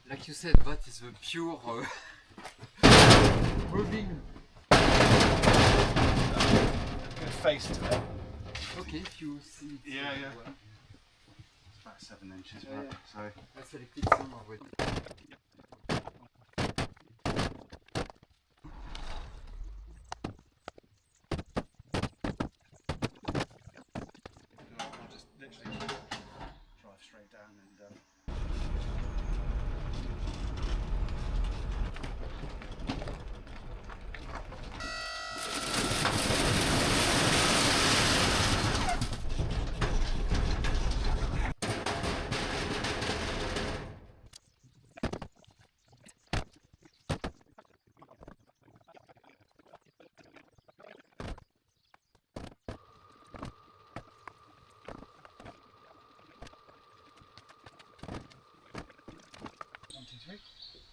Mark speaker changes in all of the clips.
Speaker 1: like you said, that is the pure moving.
Speaker 2: Good face to it.
Speaker 1: Okay, if you see it.
Speaker 2: Yeah, yeah.
Speaker 1: Well.
Speaker 2: It's about 7 inches,
Speaker 1: Yeah,
Speaker 2: right?
Speaker 1: yeah.
Speaker 2: So.
Speaker 1: Let's select some of it.
Speaker 2: I'll just literally drive straight down and.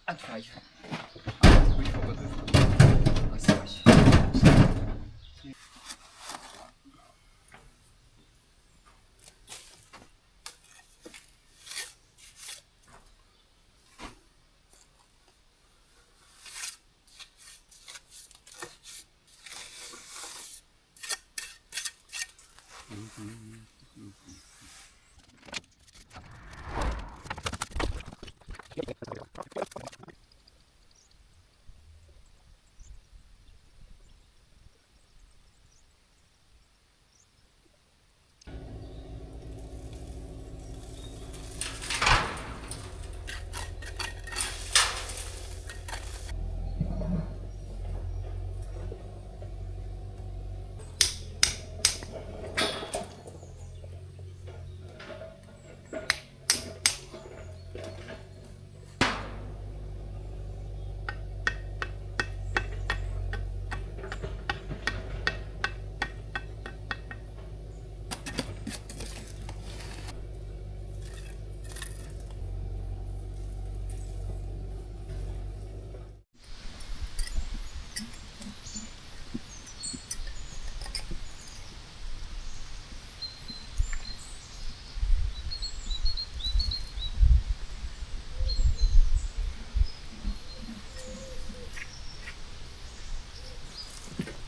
Speaker 1: And 5. We forgot the 4. Ah, sorry.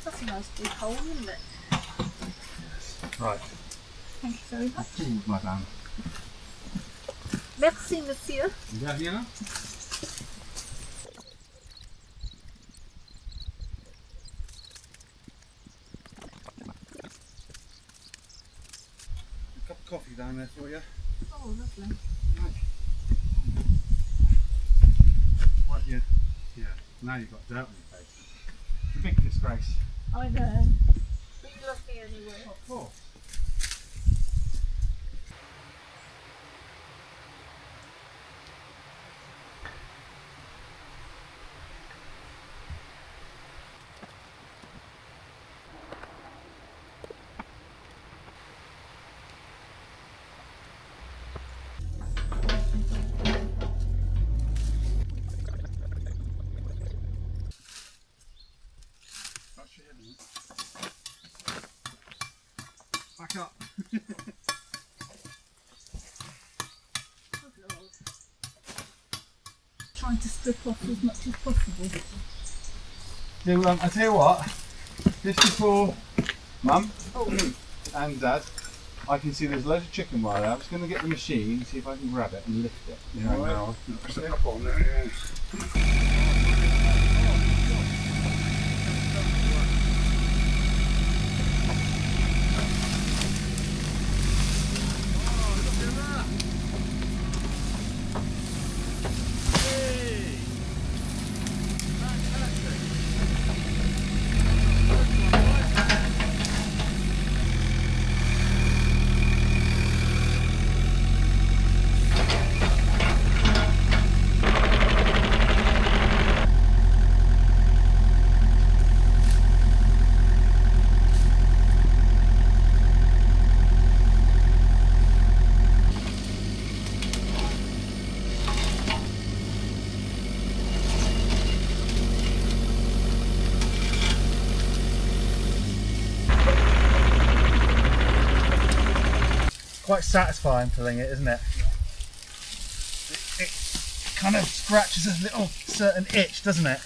Speaker 3: That's a nice big hole, isn't it?
Speaker 2: Right.
Speaker 3: Thank you very much.
Speaker 2: Ooh, madame.
Speaker 3: Merci, monsieur.
Speaker 2: De rien. A cup of coffee down there for you.
Speaker 3: Oh, lovely.
Speaker 2: What you? Yeah. Now you've got dirt on your face. It's a big disgrace.
Speaker 3: I know. But you love me anyway.
Speaker 2: Of course. Back up.
Speaker 3: Oh, Lord. Trying to strip off as much as possible.
Speaker 2: So, I tell you what, just before Mum and Dad, I can see there's loads of chicken wire there. I'm just going to get the machine, see if I can grab it and lift it.
Speaker 4: Yeah, right now. There's a couple on there, yeah.
Speaker 2: Quite satisfying pulling it, isn't it? It kind of scratches a little certain itch, doesn't it?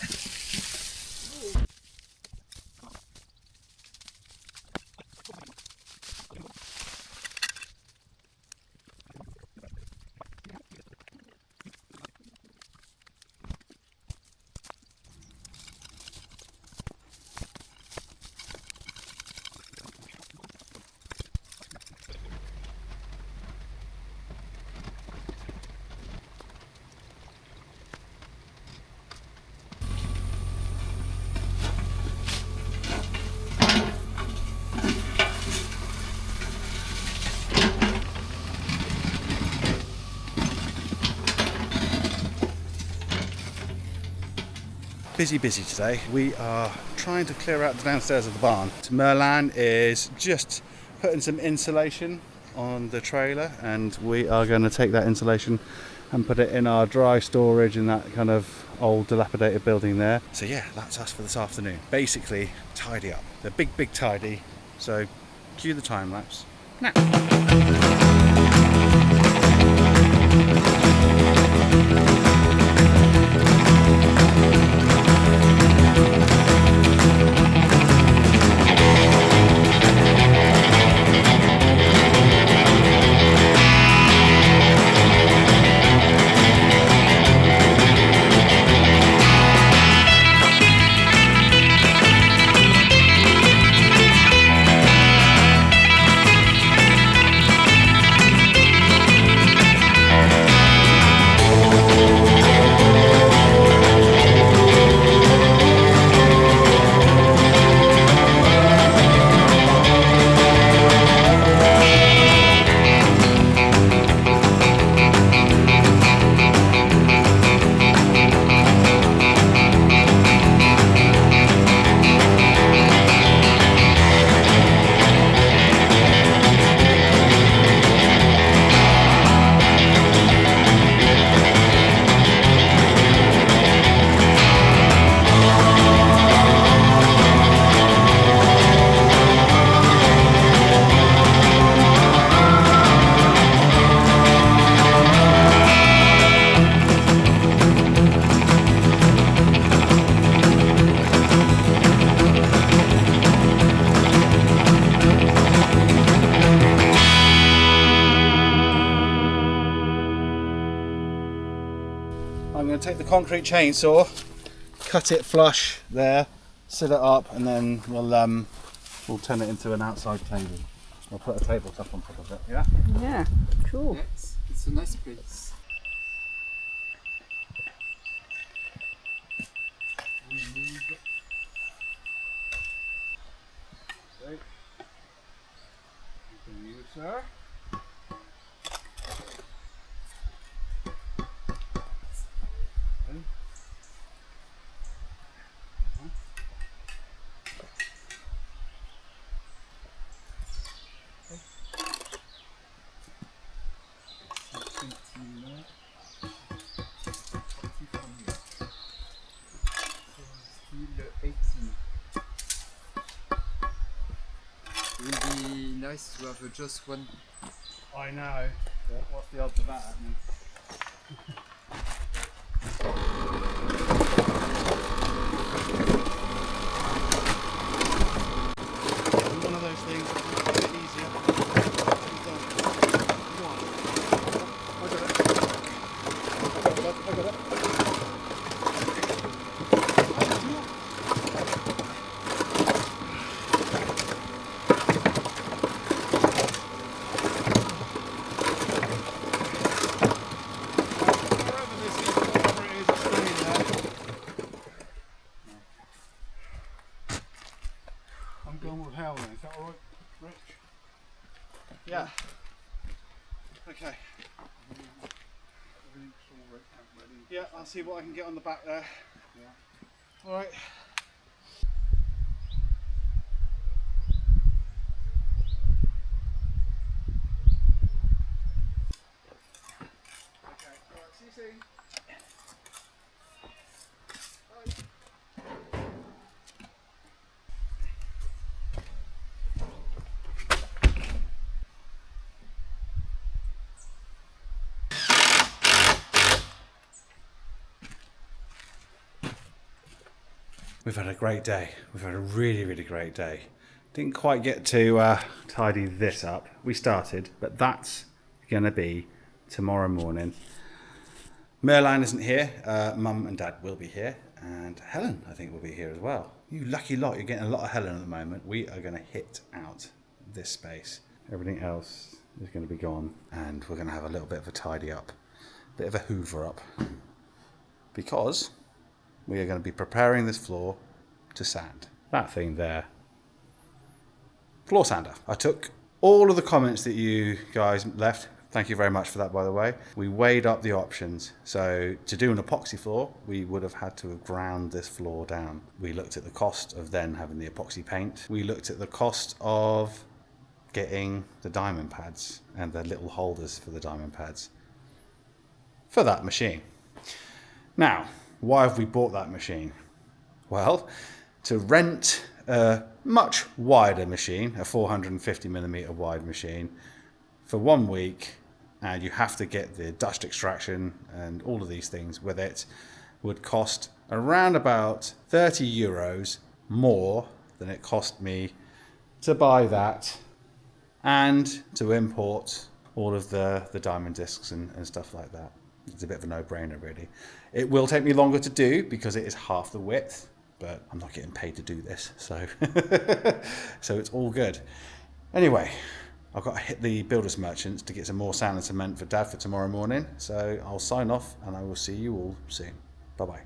Speaker 2: Busy today. We are trying to clear out the downstairs of the barn. Merlan is just putting some insulation on the trailer, and we are going to take that insulation and put it in our dry storage in that kind of old dilapidated building there. So yeah, that's us for this afternoon. Basically, tidy up. The big tidy. So cue the time lapse now. I'm going to take the concrete chainsaw, cut it flush there, sit it up, and then we'll turn it into an outside table. We'll put a tabletop on top of it, yeah?
Speaker 3: Yeah, cool.
Speaker 1: Yes, it's a nice place.
Speaker 4: Thank you, sir.
Speaker 1: It will be nice to have just one.
Speaker 2: I know. What's the odds of that happening? One of those things that's a bit easier. Go on. I got it.
Speaker 4: I'm going with Hal then. Is that alright, Rich?
Speaker 2: Yeah. Okay.
Speaker 4: Everything's all ready.
Speaker 2: Yeah, I'll see what I can get on the back there.
Speaker 4: Yeah.
Speaker 2: All right. Okay. All right. See you soon. We've had a great day. We've had a really, really great day. Didn't quite get to tidy this up. We started, but that's going to be tomorrow morning. Merlin isn't here. Mum and Dad will be here. And Helen, I think, will be here as well. You lucky lot. You're getting a lot of Helen at the moment. We are going to hit out this space. Everything else is going to be gone. And we're going to have a little bit of a tidy up. Bit of a hoover up. Because we are going to be preparing this floor to sand. That thing there. Floor sander. I took all of the comments that you guys left. Thank you very much for that, by the way. We weighed up the options. So to do an epoxy floor, we would have had to have ground this floor down. We looked at the cost of then having the epoxy paint. We looked at the cost of getting the diamond pads and the little holders for the diamond pads for that machine. Now, why have we bought that machine? Well, to rent a much wider machine, a 450mm wide machine, for 1 week, and you have to get the dust extraction and all of these things with it, would cost around about €30 more than it cost me to buy that and to import all of the diamond discs and stuff like that. It's a bit of a no-brainer, really. It will take me longer to do because it is half the width, but I'm not getting paid to do this, so so it's all good. Anyway, I've got to hit the builders merchants to get some more sand and cement for Dad for tomorrow morning, so I'll sign off and I will see you all soon. Bye-bye.